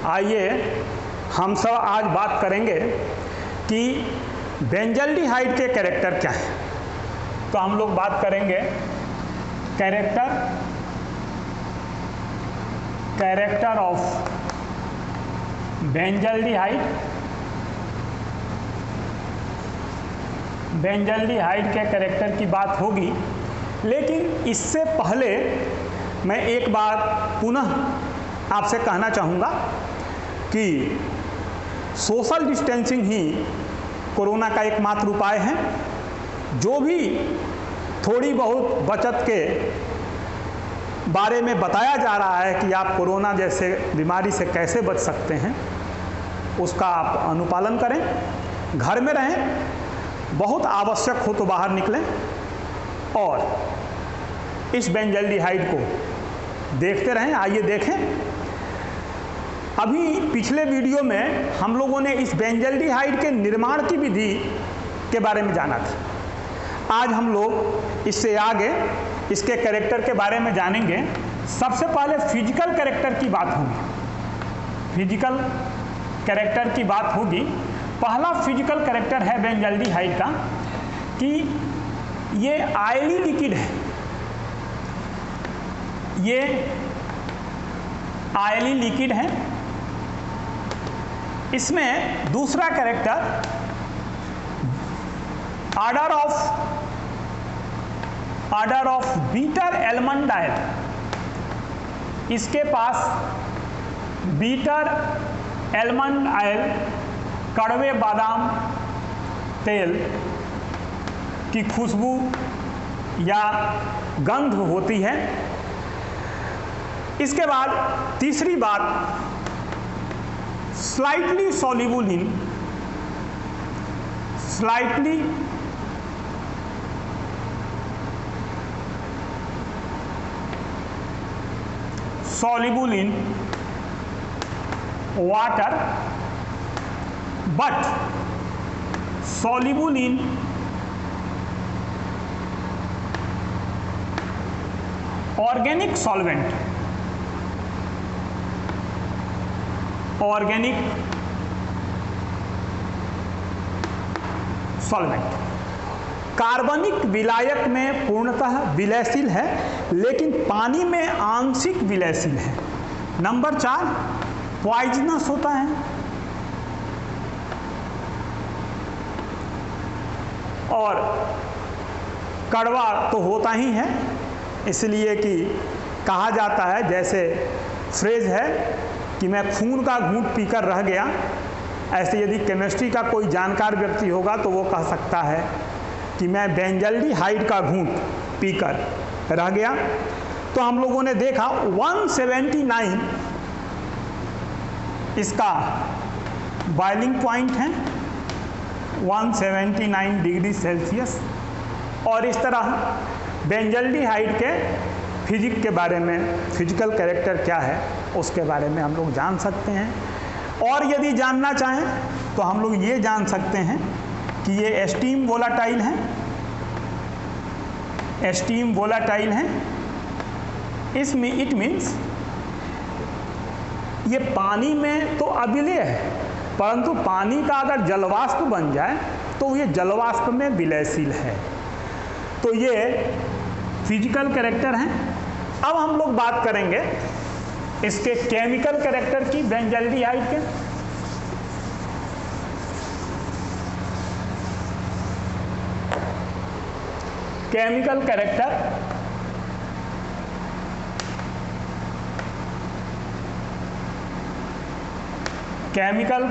आइए हम सब आज बात करेंगे कि बेंजल्डिहाइड के कैरेक्टर क्या है। तो हम लोग बात करेंगे कैरेक्टर ऑफ बेंजल्डिहाइड। बेंजल्डिहाइड के कैरेक्टर की बात होगी, लेकिन इससे पहले मैं एक बात पुनः आपसे कहना चाहूँगा कि सोशल डिस्टेंसिंग ही कोरोना का एकमात्र उपाय है। जो भी थोड़ी बहुत बचत के बारे में बताया जा रहा है कि आप कोरोना जैसे बीमारी से कैसे बच सकते हैं, उसका आप अनुपालन करें, घर में रहें, बहुत आवश्यक हो तो बाहर निकलें और इस बेंजल्डिहाइड को देखते रहें। आइए देखें। अभी पिछले वीडियो में हम लोगों ने इस बेंजल्डिहाइड के निर्माण की विधि के बारे में जाना था। आज हम लोग इससे आगे इसके कैरेक्टर के बारे में जानेंगे। सबसे पहले फिजिकल कैरेक्टर की बात होगी। फिजिकल कैरेक्टर की बात होगी। पहला फिजिकल कैरेक्टर है बेंजल्डिहाइड का कि ये ऑयली लिक्विड है। ये ऑयली लिक्विड है। इसमें दूसरा character odour of bitter almond oil. इसके पास बीटर आलमंड ऑयल, कड़वे बादाम तेल की खुशबू या गंध होती है। इसके बाद तीसरी बात, slightly soluble in water but soluble in organic solvent। कार्बनिक विलायक में पूर्णतः विलयशील है, लेकिन पानी में आंशिक विलयशील है। नंबर 4, पॉइजनस होता है। और कड़वा तो होता ही है, इसलिए कि कहा जाता है, जैसे फ्रेज है कि मैं खून का घूंट पीकर रह गया, ऐसे यदि केमिस्ट्री का कोई जानकार व्यक्ति होगा तो वो कह सकता है कि मैं बेंजल्डिहाइड का घूंट पीकर रह गया। तो हम लोगों ने देखा 179 इसका बॉइलिंग पॉइंट है, 179 डिग्री सेल्सियस। और इस तरह बेंजल्डिहाइड के फिजिक के बारे में, फिजिकल कैरेक्टर क्या है उसके बारे में हम लोग जान सकते हैं। और यदि जानना चाहें तो हम लोग ये जान सकते हैं कि ये एस्टीम वोलाटाइल है। इसमें इट मीन्स ये पानी में तो अविलेय है, परंतु पानी का अगर जलवाष्प बन जाए तो ये जलवाष्प में विलयशील है। तो ये फिजिकल कैरेक्टर हैं। अब हम लोग बात करेंगे इसके केमिकल कैरेक्टर की, बेंजल्डिहाइड के। केमिकल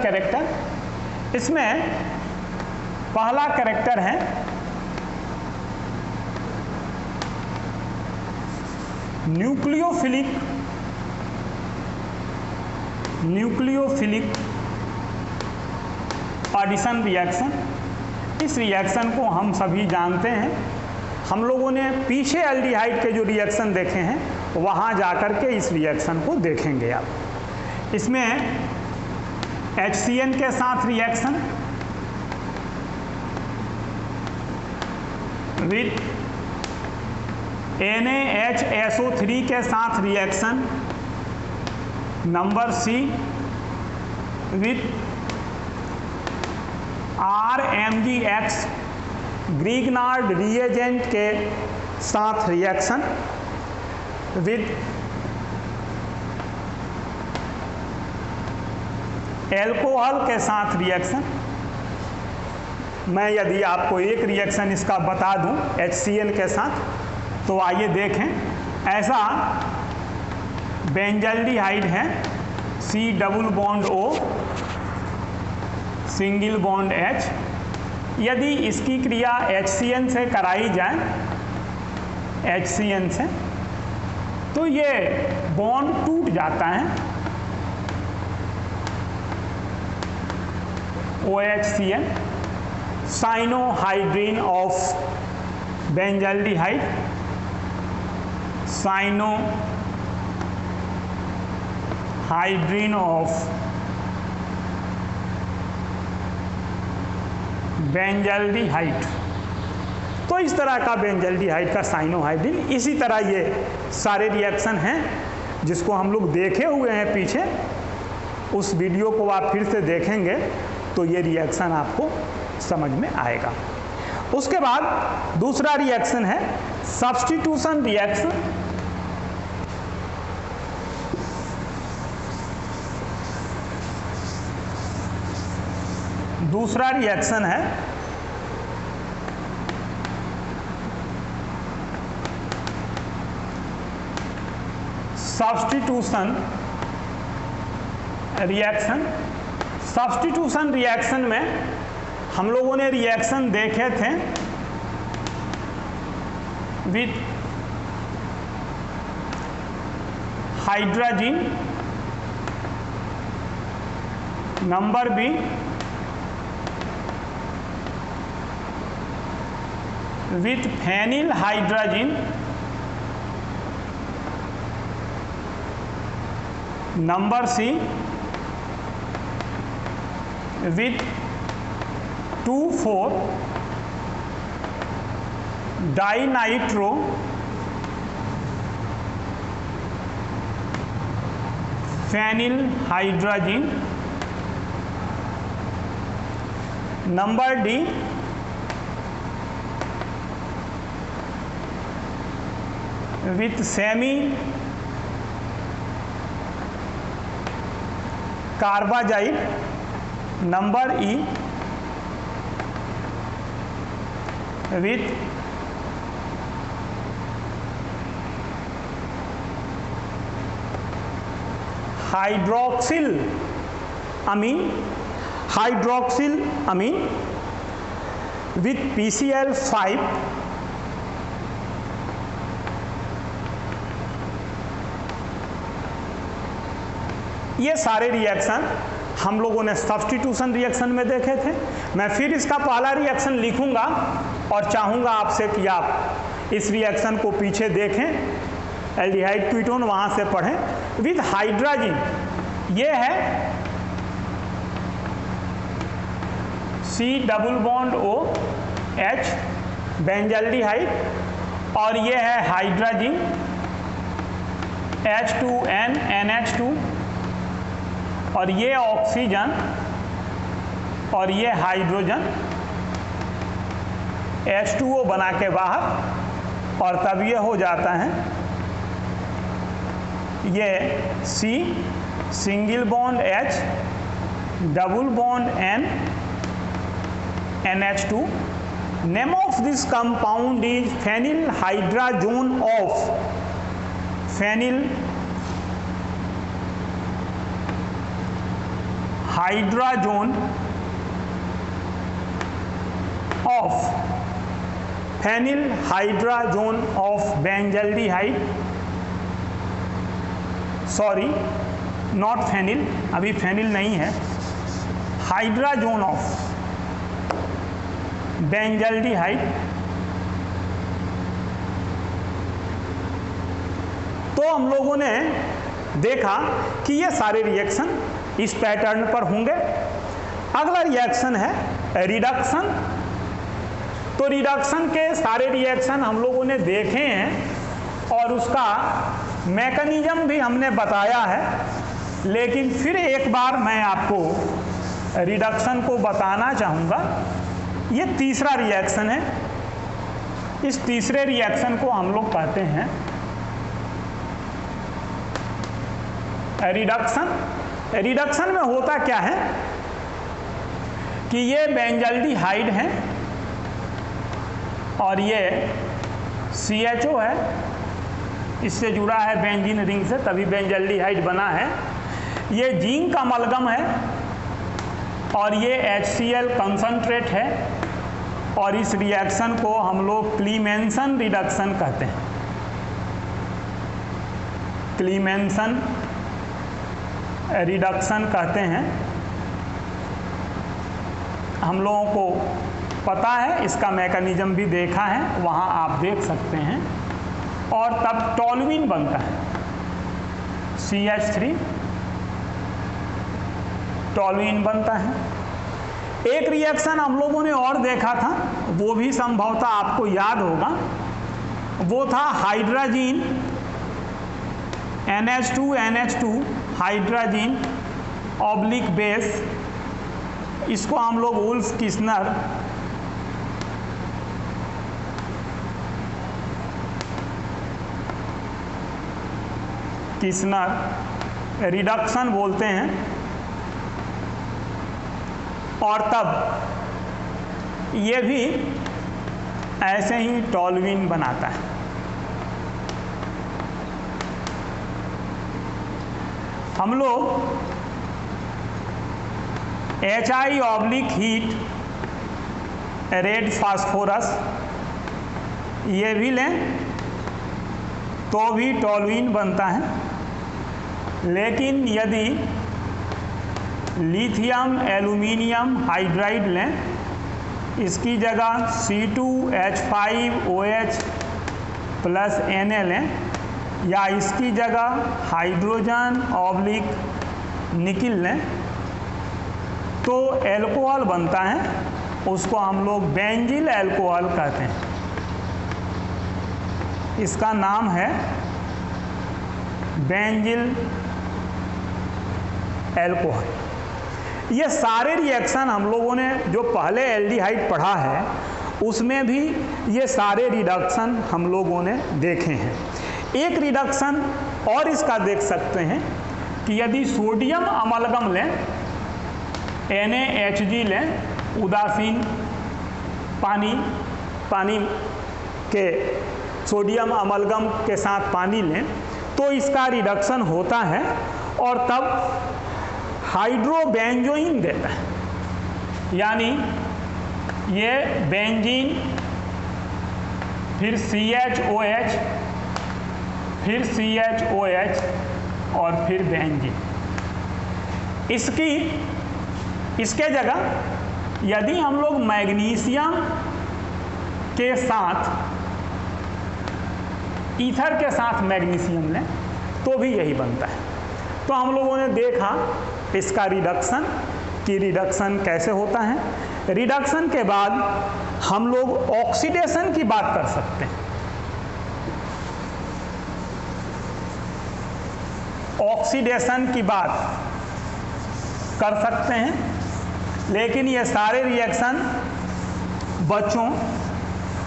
कैरेक्टर, इसमें पहला कैरेक्टर है न्यूक्लियोफिलिक एडिशन रिएक्शन। इस रिएक्शन को हम सभी जानते हैं। हम लोगों ने पीछे एल्डिहाइड के जो रिएक्शन देखे हैं वहाँ जाकर के इस रिएक्शन को देखेंगे आप। इसमें HCN के साथ रिएक्शन विथ NaHSO3 के साथ reaction number C with RMgX Grignard reagent के साथ रिएक्शन विथ एल्कोहल के साथ रिएक्शन। मैं यदि आपको एक रिएक्शन इसका बता दूं HCl के साथ, तो आइए देखें। ऐसा बेंजल्डिहाइड है, C double bond O single bond H, यदि इसकी क्रिया HCN से कराई जाए, HCN से, तो ये बॉन्ड टूट जाता है, OHCN, cyanohydrin of benzaldehyde, cyanohydrin of benzaldehyde. तो इस तरह का बेंजल्डिहाइड का साइनोहाइड्रीन, इसी तरह ये सारे रिएक्शन हैं जिसको हम लोग देखे हुए हैं पीछे। उस वीडियो को आप फिर से देखेंगे तो ये रिएक्शन आपको समझ में आएगा। उसके बाद दूसरा रिएक्शन है सब्स्टिट्यूशन रिएक्शन। दूसरा रिएक्शन है सब्स्टिट्यूशन रिएक्शन। सब्स्टिट्यूशन रिएक्शन में हम लोगों ने रिएक्शन देखे थे with hydrogen, number B with phenyl hydrogen, number C with 2,4 dinitro phenyl hydrogen, number D with semicarbazide, number E with hydroxylamine, hydroxylamine with PCl5, ये सारे reaction हम लोगों ने सब्स्टिट्यूशन रिएक्शन में देखे थे। मैं फिर इसका पहला रिएक्शन लिखूंगा और चाहूंगा आपसे कि आप इस रिएक्शन को पीछे देखें, एल्डिहाइड कीटोन वहां से पढ़ें। विथ हाइड्रोजन, ये है C double bond O H benzaldehyde, और ये है हाइड्रोजन H2N NH2, और ये ऑक्सीजन, और ये हाइड्रोजन H2O बना के बाहर, और तब ये हो जाता है ये C single bond H double bond N NH2। Name of this compound is phenyl hydrazone of, phenyl hydrazone of, phenyl hydrazone of benzaldehyde, sorry not phenyl, अभी फेनिल नहीं है, हाइड्राजोन ऑफ बेंजल्डिहाइड। तो हम लोगों ने देखा कि ये सारे रिएक्शन इस पैटर्न पर होंगे। अगला रिएक्शन है रिडक्शन। तो रिडक्शन के सारे रिएक्शन हम लोगों ने देखे हैं और उसका मैकेनिज्म भी हमने बताया है। लेकिन फिर एक बार मैं आपको रिडक्शन को बताना चाहूँगा। ये तीसरा रिएक्शन है। इस तीसरे रिएक्शन को हम लोग कहते हैं रिडक्शन। रिडक्शन में होता क्या है कि ये बेंजल्डिहाइड है और ये CHO है, इससे जुड़ा है बेंजीन रिंग से, तभी बेंजल्डिहाइड बना है। ये जिंक का अमलगम है और ये HCl कंसंट्रेट है और इस रिएक्शन को हम लोग क्लीमेंसन रिडक्शन कहते हैं। क्लीमेंसन रिडक्शन कहते हैं। हम लोगों को पता है, इसका मैकेनिज्म भी देखा है, वहाँ आप देख सकते हैं। और तब टोल्यूइन बनता है, CH3 टोल्यूइन बनता है। एक रिएक्शन हम लोगों ने और देखा था, वो भी संभवतः आपको याद होगा, वो था hydrazine NH2 hydrazine oblique base. इसको हम लोग वुल्फ किस्नर रिडक्शन बोलते हैं। और तब ये भी ऐसे ही टोल्यूइन बनाता है। हम लोग HI oblique heat red phosphorus ये भी लें तो भी टोल्यूइन बनता है। लेकिन यदि लिथियम एल्यूमिनियम हाइड्राइड लें, इसकी जगह C2H5OH प्लस Na लें, या इसकी जगह हाइड्रोजन ऑब्लिक निकिल लें, तो एल्कोहल बनता है। उसको हम लोग बेंजिल एल्कोहल कहते हैं। इसका नाम है बेंजिल एल्कोहल। ये सारे रिएक्शन हम लोगों ने जो पहले एल्डिहाइड पढ़ा है उसमें भी ये सारे रिडक्शन हम लोगों ने देखे हैं। एक रिडक्शन और इसका देख सकते हैं कि यदि सोडियम अमलगम लें, NaHG लें, उदासीन पानी के सोडियम अमलगम के साथ पानी लें, तो इसका रिडक्शन होता है और तब हाइड्रोबेंजोइन देता है। यानी ये बेंजीन, फिर CHOH, फिर CHOH और फिर बेंजीन। इसके जगह यदि हम लोग मैग्नीशियम के साथ ईथर के साथ मैग्नीशियम लें तो भी यही बनता है। तो हम लोगों ने देखा इसका रिडक्शन कि रिडक्शन कैसे होता है। रिडक्शन के बाद हम लोग ऑक्सीडेशन की बात कर सकते हैं। ऑक्सीडेशन की बात कर सकते हैं, लेकिन ये सारे रिएक्शन बच्चों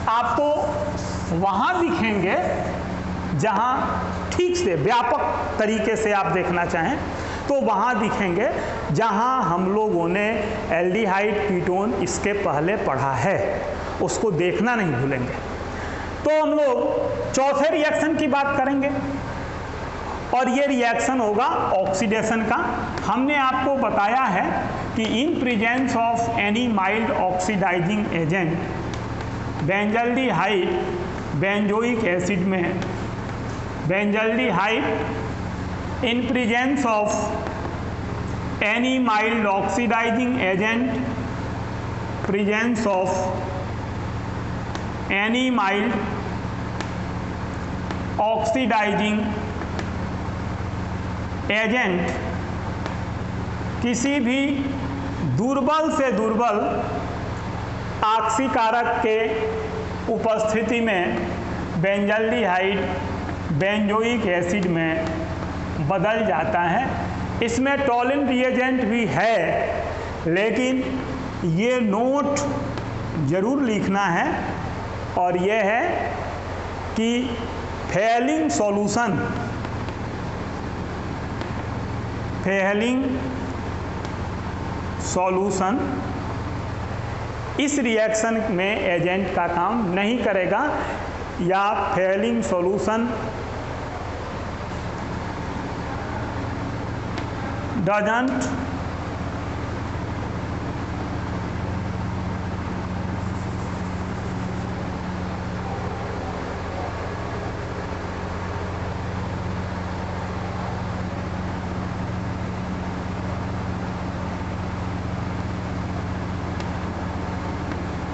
आपको वहाँ दिखेंगे जहाँ ठीक से व्यापक तरीके से आप देखना चाहें तो वहाँ दिखेंगे जहाँ हम लोगों ने एल्डिहाइड कीटोन इसके पहले पढ़ा है, उसको देखना नहीं भूलेंगे। तो हम लोग चौथे रिएक्शन की बात करेंगे और ये रिएक्शन होगा ऑक्सीडेशन का। हमने आपको बताया है कि in presence of any mild oxidising agent, benzaldehyde benzoic acid में benzaldehyde in presence of any mild oxidising agent, presence of any mild oxidising agent, किसी भी दुर्बल से दुर्बल ऑक्सीकारक के उपस्थिति में बेंजल्डिहाइड बेंजोइक एसिड में बदल जाता है। इसमें टॉलिन रिएजेंट भी है, लेकिन ये नोट जरूर लिखना है, और ये है कि फेलिंग सॉल्यूशन इस रिएक्शन में एजेंट का काम नहीं करेगा, या Fehling solution doesn't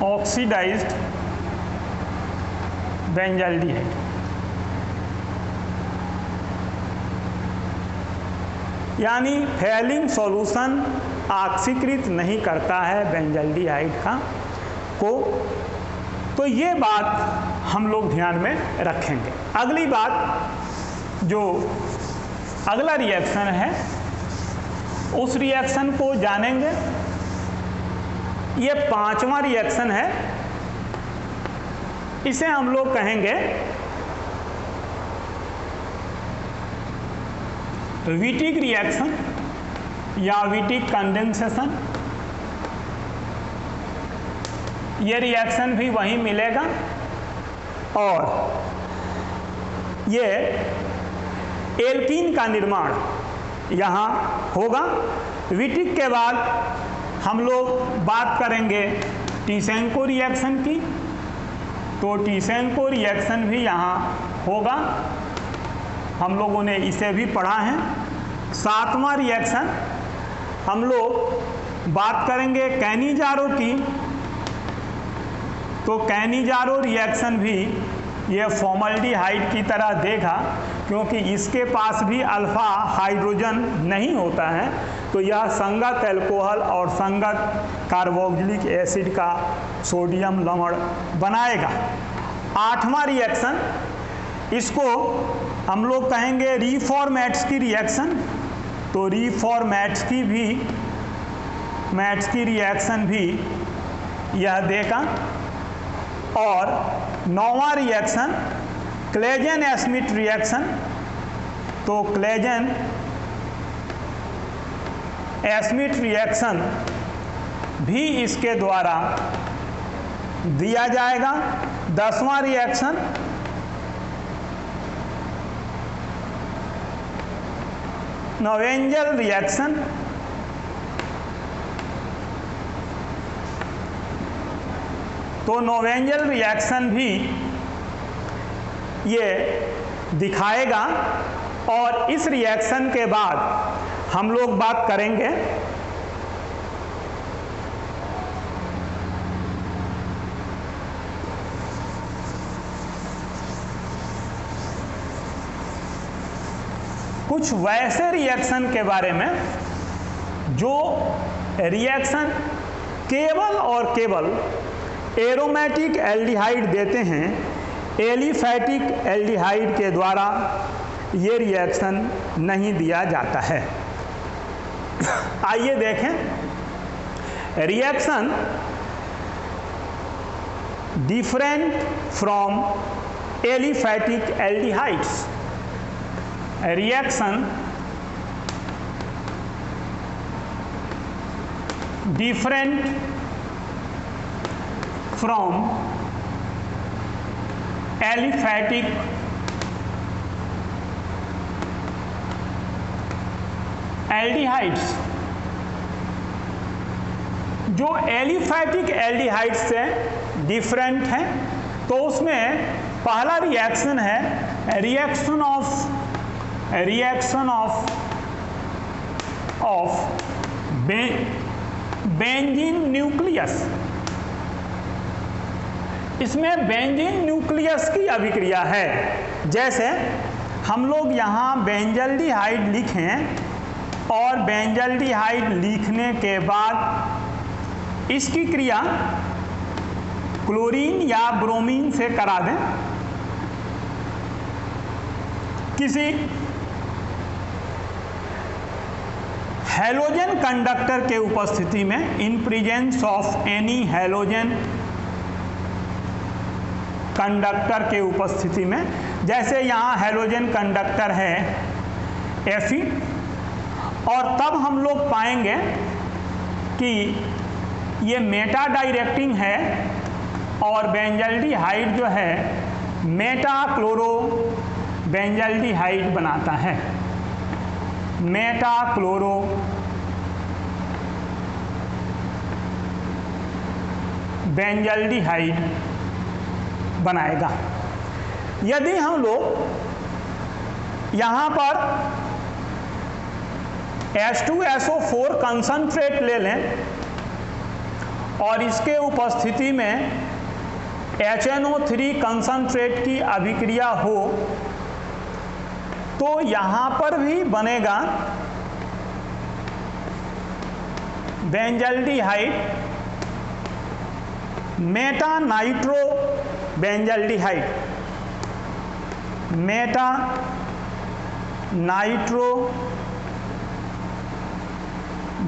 oxidized benzaldehyde. यानी फेलिंग सॉल्यूशन ऑक्सीकृत नहीं करता है बेंजाल्डिहाइड को। तो ये बात हम लोग ध्यान में रखेंगे। अगली बात, जो अगला रिएक्शन है उस रिएक्शन को जानेंगे। ये 5वां रिएक्शन है, इसे हम लोग कहेंगे विटिक रिएक्शन या विटिक कंडेंसेशन। ये रिएक्शन भी वहीं मिलेगा, और ये एल्कीन का निर्माण यहाँ होगा। विटिक के बाद हम लोग बात करेंगे टिसेंको रिएक्शन की, तो टिसेंको रिएक्शन भी यहाँ होगा, हम लोगों ने इसे भी पढ़ा है। 7वां रिएक्शन हम लोग बात करेंगे कैनिजारो की, तो कैनिजारो रिएक्शन भी ये फॉर्मल्डिहाइड की तरह देगा, क्योंकि इसके पास भी अल्फा हाइड्रोजन नहीं होता है, तो यह संगत एल्कोहल और संगत कार्बोक्सिलिक एसिड का सोडियम लवण बनाएगा। 8वां रिएक्शन, इसको हम लोग कहेंगे रीफॉर्मेट्स की रिएक्शन, तो रीफॉर्मेट्स की रिएक्शन भी यह देगा। और 9वां रिएक्शन क्लेजन स्मिथ रिएक्शन, तो क्लेजन स्मिथ रिएक्शन भी इसके द्वारा दिया जाएगा। 10वां रिएक्शन नोवेंजल रिएक्शन, तो नोवेंजल रिएक्शन भी ये दिखाएगा। और इस रिएक्शन के बाद हम लोग बात करेंगे कुछ वैसे रिएक्शन के बारे में जो रिएक्शन केवल और केवल एरोमेटिक एल्डिहाइड देते हैं, एलिफैटिक एल्डिहाइड के द्वारा ये रिएक्शन नहीं दिया जाता है। आइए देखें reaction different from aliphatic aldehydes. Reaction different from aliphatic aldehydes. जो एलिफैटिक एल्डिहाइड्स से डिफरेंट है, तो उसमें पहला रिएक्शन है रिएक्शन ऑफ बेंजीन न्यूक्लियस। इसमें बेंजीन न्यूक्लियस की अभिक्रिया है। जैसे हम लोग यहाँ बेंजल्डिहाइड लिखें और बेंजल्डिहाइड लिखने के बाद इसकी क्रिया क्लोरीन या ब्रोमीन से करा दें। किसी हैलोजन कंडक्टर के उपस्थिति में, इन presence of any halogen conductor के उपस्थिति में, जैसे यहाँ हैलोजन कंडक्टर है Fe, और तब हम लोग पाएंगे कि ये मेटा डायरेक्टिंग है और बेंजल्डिहाइड जो है मेटा क्लोरो बेंजल्डिहाइड बनाता है, मेटा क्लोरो बेंजल्डिहाइड बनाएगा। यदि हम लोग यहाँ पर H2SO4 कंसंट्रेट ले लें और इसके उपस्थिति में HNO3 कंसंट्रेट की अभिक्रिया हो, तो यहाँ पर भी बनेगा benzaldehyde Meta nitro benzaldehyde, Meta nitro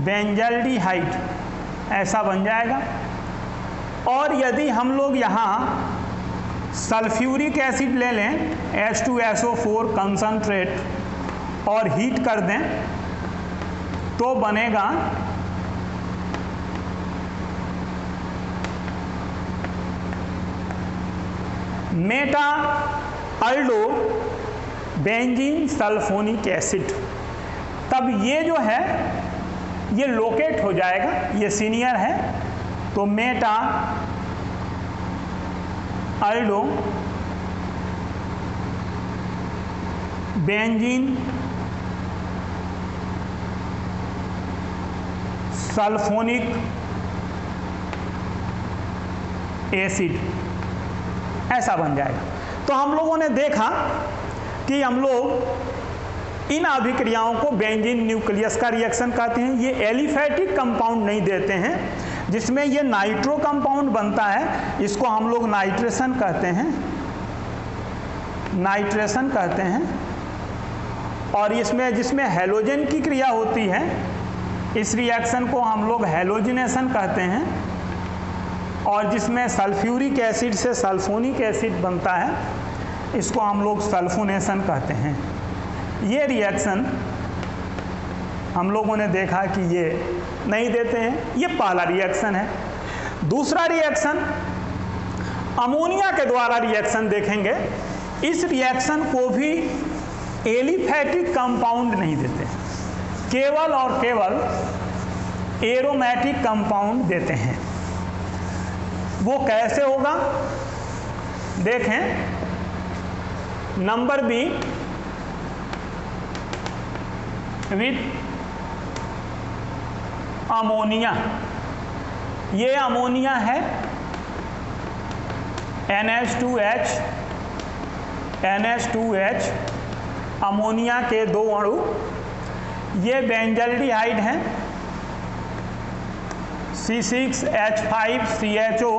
benzaldehyde ऐसा बन जाएगा। और यदि हम लोग यहाँ सल्फ्यूरिक एसिड ले लें H2SO4 कंसंट्रेट और हीट कर दें, तो बनेगा मेटा अल्डो बेंजीन सल्फोनिक एसिड। तब ये जो है ये लोकेट हो जाएगा, ये सीनियर है, तो मेटा अल्डो बेंजीन सल्फोनिक एसिड ऐसा बन जाएगा। तो हम लोगों ने देखा कि हम लोग इन अभिक्रियाओं को बेंजीन न्यूक्लियस का रिएक्शन कहते हैं। ये एलिफैटिक कंपाउंड नहीं देते हैं, जिसमें ये नाइट्रो कंपाउंड बनता है, इसको हम लोग नाइट्रेशन कहते हैं, नाइट्रेशन कहते हैं। और इसमें जिसमें हैलोजन की क्रिया होती है, इस रिएक्शन को हम लोग हैलोजिनेशन कहते हैं। और जिसमें सल्फ्यूरिक एसिड से सल्फोनिक एसिड बनता है, इसको हम लोग सल्फोनेशन कहते हैं। ये रिएक्शन हम लोगों ने देखा कि ये नहीं देते हैं, ये पहला रिएक्शन है। दूसरा रिएक्शन अमोनिया के द्वारा रिएक्शन देखेंगे। इस रिएक्शन को भी एलिफैटिक कंपाउंड नहीं देते, केवल और केवल एरोमेटिक कंपाउंड देते हैं। वो कैसे होगा देखें। Number B, with ammonia. ये अमोनिया है NH2H, NH2H अमोनिया के दो अणु, ये बेंजल्डिहाइड हैं C6H5CHO,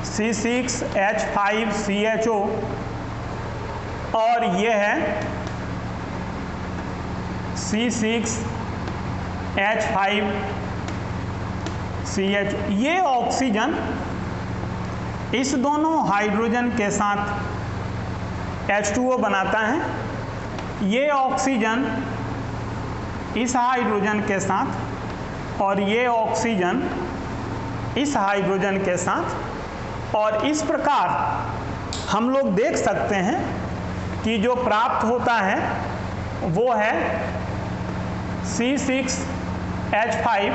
C6H5CHO, और ये है C6H5CHO। ये ऑक्सीजन इस दोनों हाइड्रोजन के साथ H2O बनाता है, ये ऑक्सीजन इस हाइड्रोजन के साथ, और ये ऑक्सीजन इस हाइड्रोजन के साथ। और इस प्रकार हम लोग देख सकते हैं कि जो प्राप्त होता है वो है C6H5,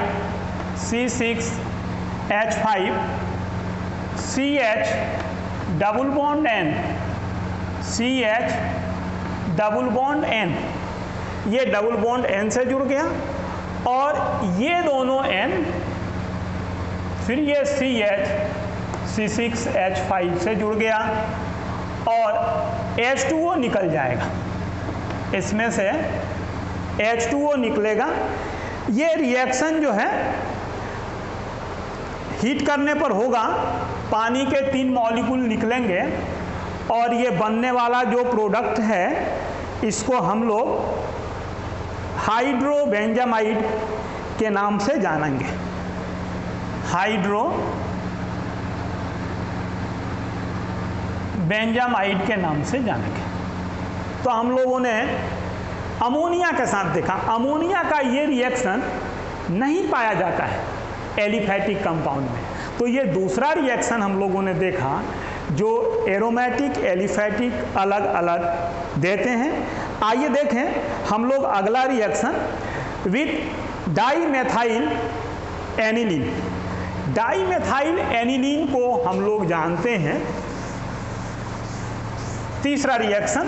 C6H5, CH double bond N, CH double bond N, ये डबल बॉन्ड N से जुड़ गया, और ये दोनों N, फिर ये CH C6H5 से जुड़ गया, और H2O निकल जाएगा, इसमें से H2O निकलेगा। ये रिएक्शन जो है हीट करने पर होगा, पानी के 3 मॉलिक्यूल निकलेंगे, और ये बनने वाला जो प्रोडक्ट है इसको हम लोग हाइड्रोबेंजामाइड के नाम से जानेंगे। हाइड्रोबेंजामाइड के नाम से जानेंगे। तो हम लोगों ने अमोनिया के साथ देखा, अमोनिया का ये रिएक्शन नहीं पाया जाता है एलिफैटिक कंपाउंड में। तो ये दूसरा रिएक्शन हम लोगों ने देखा जो एरोमेटिक एलिफैटिक अलग अलग देते हैं। आइए देखें हम लोग अगला reaction with dimethyl aniline. Dimethyl aniline को हम लोग जानते हैं तीसरा रिएक्शन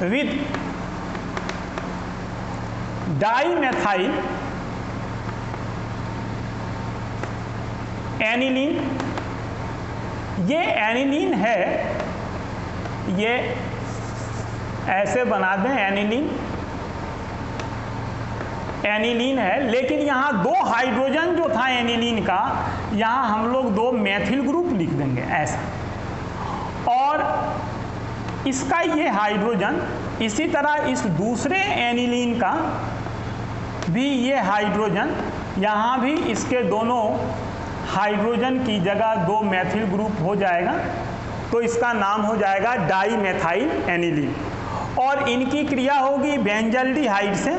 विथ डाईमेथाइल एनिलीन। ये एनिलीन है, ये ऐसे बना दें एनिलीन है, लेकिन यहाँ दो हाइड्रोजन जो था एनिलीन का, यहाँ हम लोग दो मेथिल ग्रुप लिख देंगे ऐसा। और इसका ये हाइड्रोजन, इसी तरह इस दूसरे एनिलीन का भी ये हाइड्रोजन, यहाँ भी इसके दोनों हाइड्रोजन की जगह दो मेथिल ग्रुप हो जाएगा, तो इसका नाम हो जाएगा डाईमेथाइल एनिलीन। और इनकी क्रिया होगी बेंजल्डिहाइड से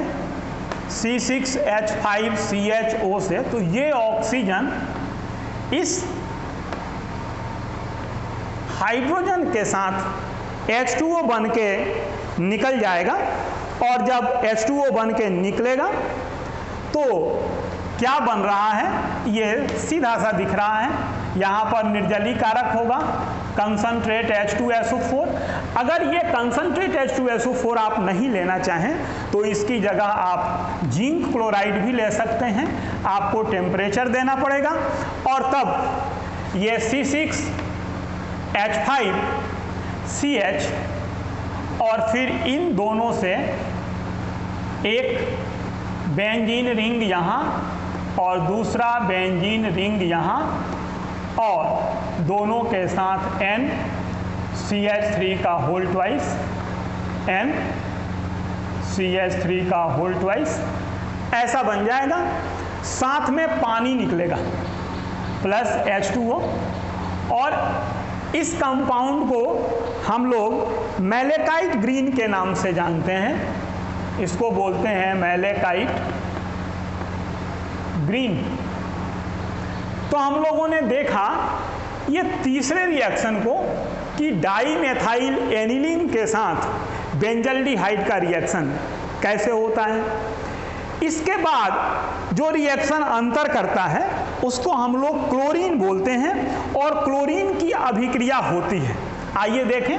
C6H5CHO से। तो ये ऑक्सीजन इस हाइड्रोजन के साथ H2O बन के निकल जाएगा। और जब H2O बन के निकलेगा तो क्या बन रहा है, ये सीधा सा दिख रहा है। यहाँ पर निर्जलीकारक होगा कंसंट्रेट H2SO4। अगर ये कंसंट्रेट H2SO4 आप नहीं लेना चाहें तो इसकी जगह आप जिंक क्लोराइड भी ले सकते हैं। आपको टेम्परेचर देना पड़ेगा और तब ये C6H5CH और फिर इन दोनों से एक बेंजीन रिंग यहाँ और दूसरा बेंजीन रिंग यहाँ, और दोनों के साथ NCH3 का होल ट्वाइस, NCH3 का होल ट्वाइस ऐसा बन जाएगा। साथ में पानी निकलेगा प्लस H2O। और इस कंपाउंड को हम लोग मैलेकाइट ग्रीन के नाम से जानते हैं। इसको बोलते हैं मैलेकाइट ग्रीन। तो हम लोगों ने देखा ये तीसरे रिएक्शन को कि डाईमेथाइल एनिलीन के साथ बेंजल्डिहाइड का रिएक्शन कैसे होता है। इसके बाद जो रिएक्शन अंतर करता है उसको हम लोग क्लोरीन बोलते हैं और क्लोरीन की अभिक्रिया होती है। आइए देखें,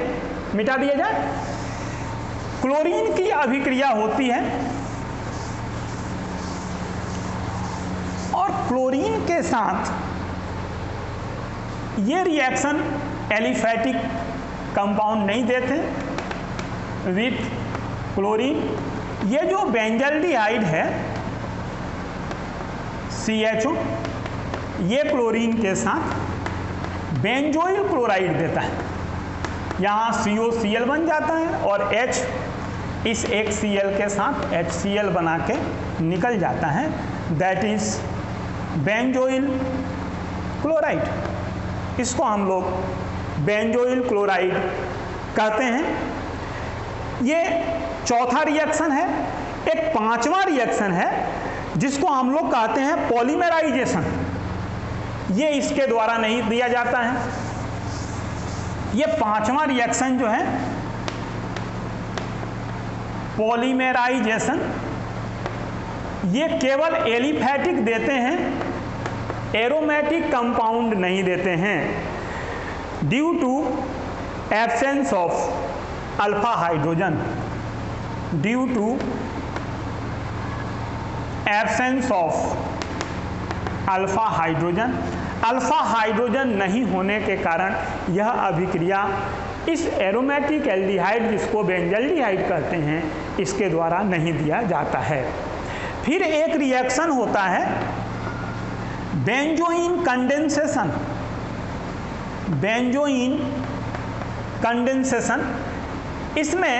मिटा दिया जाए। क्लोरीन की अभिक्रिया होती है और क्लोरीन के साथ ये रिएक्शन एलिफैटिक कंपाउंड नहीं देते विथ क्लोरीन। ये जो बेंजल्डिहाइड है CHO, ये क्लोरीन के साथ बेंजोइल क्लोराइड देता है। यहाँ COCl बन जाता है और H इस एक Cl के साथ HCl बना के निकल जाता है, दैट इज बेंजोइल क्लोराइड। इसको हम लोग बेंजोइल क्लोराइड कहते हैं। ये चौथा रिएक्शन है। एक पांचवा रिएक्शन है जिसको हम लोग कहते हैं पॉलीमराइजेशन। ये इसके द्वारा नहीं दिया जाता है। ये पांचवा रिएक्शन जो है पॉलीमराइजेशन, ये केवल एलिफैटिक देते हैं, एरोमेटिक कंपाउंड नहीं देते हैं, due to absence of alpha hydrogen. Due to absence of alpha hydrogen. Alpha hydrogen नहीं होने के कारण यह अभिक्रिया इस एरोमेटिक एल्डिहाइड जिसको बेंजल्डिहाइड कहते हैं इसके द्वारा नहीं दिया जाता है। फिर एक रिएक्शन होता है बेंजोइन कंडेंसेशन। बेंजोइन कंडेंसेशन इसमें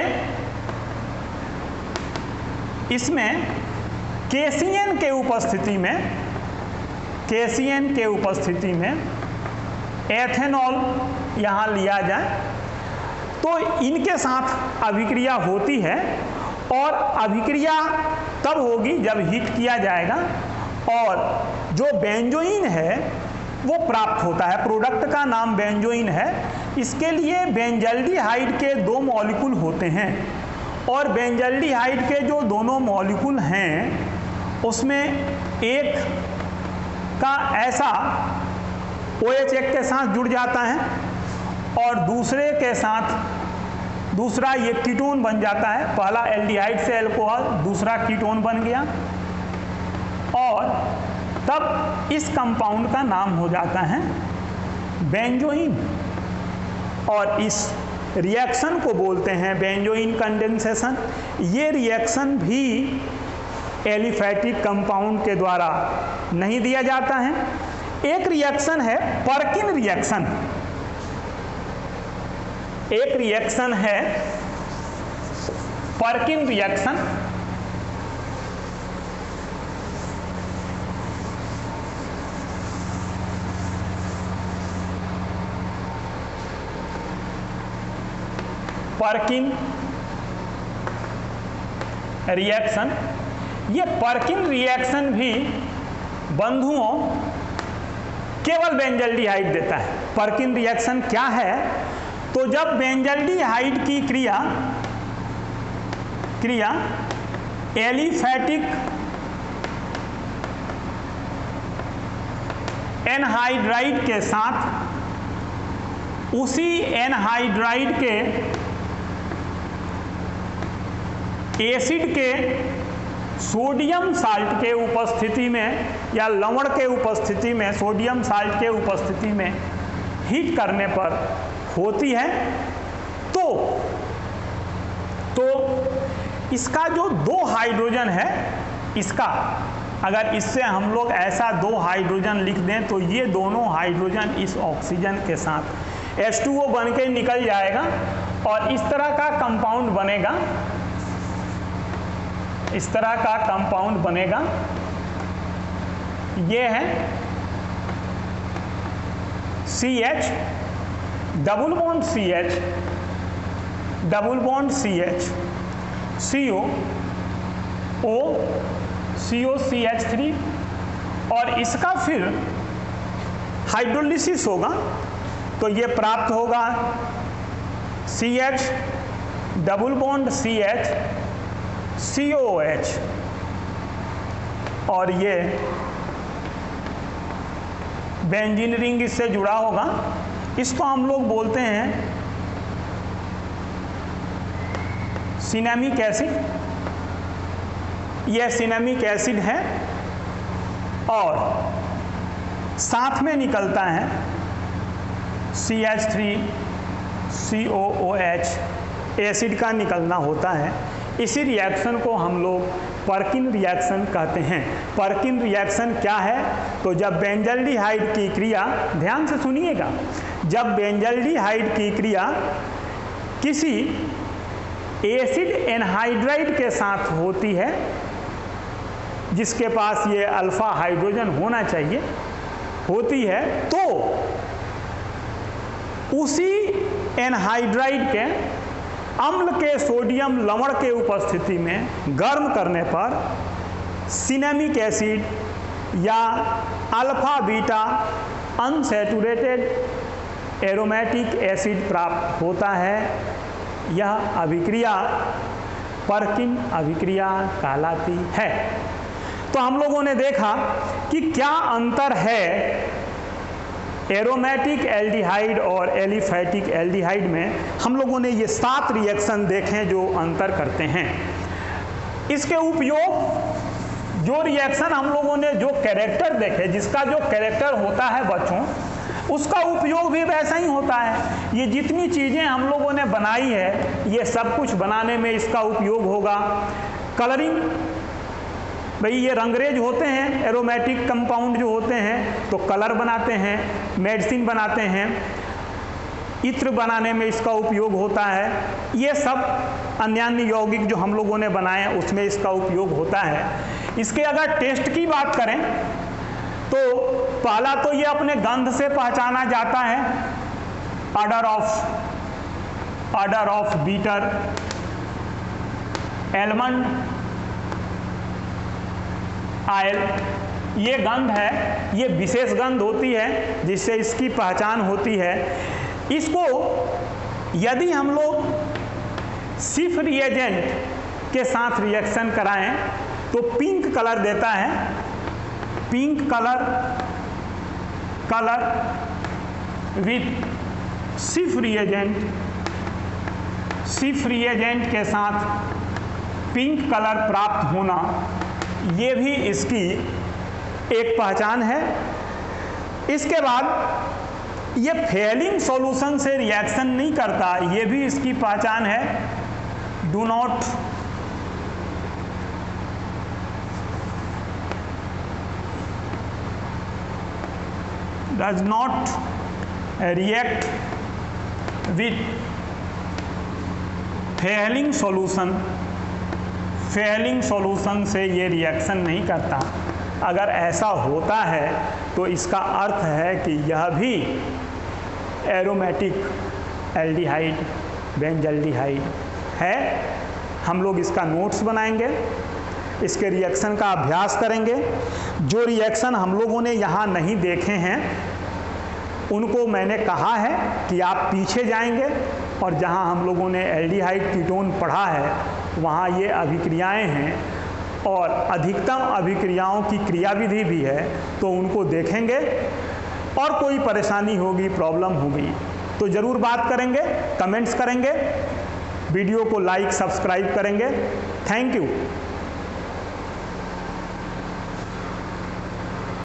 केसीएन के उपस्थिति में एथेनॉल यहाँ लिया जाए तो इनके साथ अभिक्रिया होती है, और अभिक्रिया तब होगी जब हीट किया जाएगा और जो बेंजोइन है वो प्राप्त होता है। प्रोडक्ट का नाम बेंजोइन है। इसके लिए बेंजल्डिहाइड के 2 मॉलिक्यूल होते हैं, और बेंजल्डिहाइड के जो दोनों मॉलिक्यूल हैं उसमें एक का ऐसा OH एक के साथ जुड़ जाता है और दूसरे के साथ दूसरा ये कीटोन बन जाता है। पहला एल्डिहाइड से अल्कोहल, दूसरा कीटोन बन गया, और तब इस कंपाउंड का नाम हो जाता है बेंजोइन, और इस रिएक्शन को बोलते हैं बेंजोइन कंडेंसेशन। ये रिएक्शन भी एलिफैटिक कंपाउंड के द्वारा नहीं दिया जाता है। एक रिएक्शन है पर्किन रिएक्शन, एक रिएक्शन है पर्किन रिएक्शन। पर्किन रिएक्शन, ये पर्किन रिएक्शन भी बंधुओं केवल बेंजल्डिहाइड देता है। पर्किन रिएक्शन क्या है? तो जब बेंजल्डिहाइड की क्रिया एलिफैटिक एनहाइड्राइड के साथ उसी एनहाइड्राइड के एसिड के सोडियम साल्ट के उपस्थिति में या लवण के उपस्थिति में, सोडियम साल्ट के उपस्थिति में हीट करने पर होती है, तो इसका जो 2 हाइड्रोजन है, इसका अगर इससे हम लोग ऐसा 2 हाइड्रोजन लिख दें तो ये दोनों हाइड्रोजन इस ऑक्सीजन के साथ H2O बन के निकल जाएगा और इस तरह का कंपाउंड बनेगा, इस तरह का कंपाउंड बनेगा। ये है CH, double bond CH, double bond CH, CO, O, CO CH3, और इसका फिर हाइड्रोलिसिस होगा तो ये प्राप्त होगा CH, double bond CH, COOH, और ये बेंजीन रिंग इससे जुड़ा होगा। इसको हम लोग बोलते हैं सिनेमिक एसिड। यह सिनेमिक एसिड है और साथ में निकलता है CH3COOH, एसिड का निकलना होता है। इसी रिएक्शन को हम लोग पर्किन रिएक्शन कहते हैं। पर्किन रिएक्शन क्या है? तो जब बेंजल्डिहाइड की क्रिया, ध्यान से सुनिएगा, जब बेंजल्डिहाइड की क्रिया किसी एसिड एनहाइड्राइड के साथ होती है, जिसके पास ये अल्फा हाइड्रोजन होना चाहिए, होती है, तो उसी एनहाइड्राइड के अम्ल के सोडियम लवण के उपस्थिति में गर्म करने पर सिनेमिक एसिड या alpha beta unsaturated aromatic acid प्राप्त होता है। यह अभिक्रिया पर्किन अभिक्रिया कहलाती है। तो हम लोगों ने देखा कि क्या अंतर है एरोमेटिक एल्डिहाइड और एलिफैटिक एल्डिहाइड में। हम लोगों ने ये 7 रिएक्शन देखे जो अंतर करते हैं। इसके उपयोग, जो रिएक्शन हम लोगों ने जो कैरेक्टर देखे, जिसका जो कैरेक्टर होता है बच्चों, उसका उपयोग भी वैसा ही होता है। ये जितनी चीज़ें हम लोगों ने बनाई है, ये सब कुछ बनाने में इसका उपयोग होगा। कलरिंग, भाई ये रंगरेज होते हैं, एरोमेटिक कंपाउंड जो होते हैं तो कलर बनाते हैं, मेडिसिन बनाते हैं। इत्र बनाने में इसका उपयोग होता है। ये सब अन्य यौगिक जो हम लोगों ने बनाए हैं उसमें इसका उपयोग होता है। इसके अगर टेस्ट की बात करें तो पहला तो ये अपने गंध से पहचाना जाता है, odour of bitter, almond oil, ये गंध है, ये विशेष गंध होती है जिससे इसकी पहचान होती है। इसको यदि हम लोग सिर्फ रिएजेंट के साथ रिएक्शन कराएं तो पिंक कलर देता है। पिंक कलर विथ सिर्फ रिएजेंट के साथ पिंक कलर प्राप्त होना, ये भी इसकी एक पहचान है। इसके बाद ये फेलिंग सॉल्यूशन से रिएक्शन नहीं करता, ये भी इसकी पहचान है। Does not react with Fehling solution से ये रिएक्शन नहीं करता। अगर ऐसा होता है तो इसका अर्थ है कि यह भी एरोमेटिक एल्डिहाइड बेंजल्डिहाइड है। हम लोग इसका नोट्स बनाएंगे, इसके रिएक्शन का अभ्यास करेंगे। जो रिएक्शन हम लोगों ने यहाँ नहीं देखे हैं उनको मैंने कहा है कि आप पीछे जाएंगे और जहाँ हम लोगों ने एल्डिहाइड कीटोन पढ़ा है वहाँ ये अभिक्रियाएं हैं और अधिकतम अभिक्रियाओं की क्रियाविधि भी है, तो उनको देखेंगे और कोई परेशानी होगी, प्रॉब्लम होगी तो ज़रूर बात करेंगे, कमेंट्स करेंगे, वीडियो को लाइक सब्सक्राइब करेंगे। Thank you.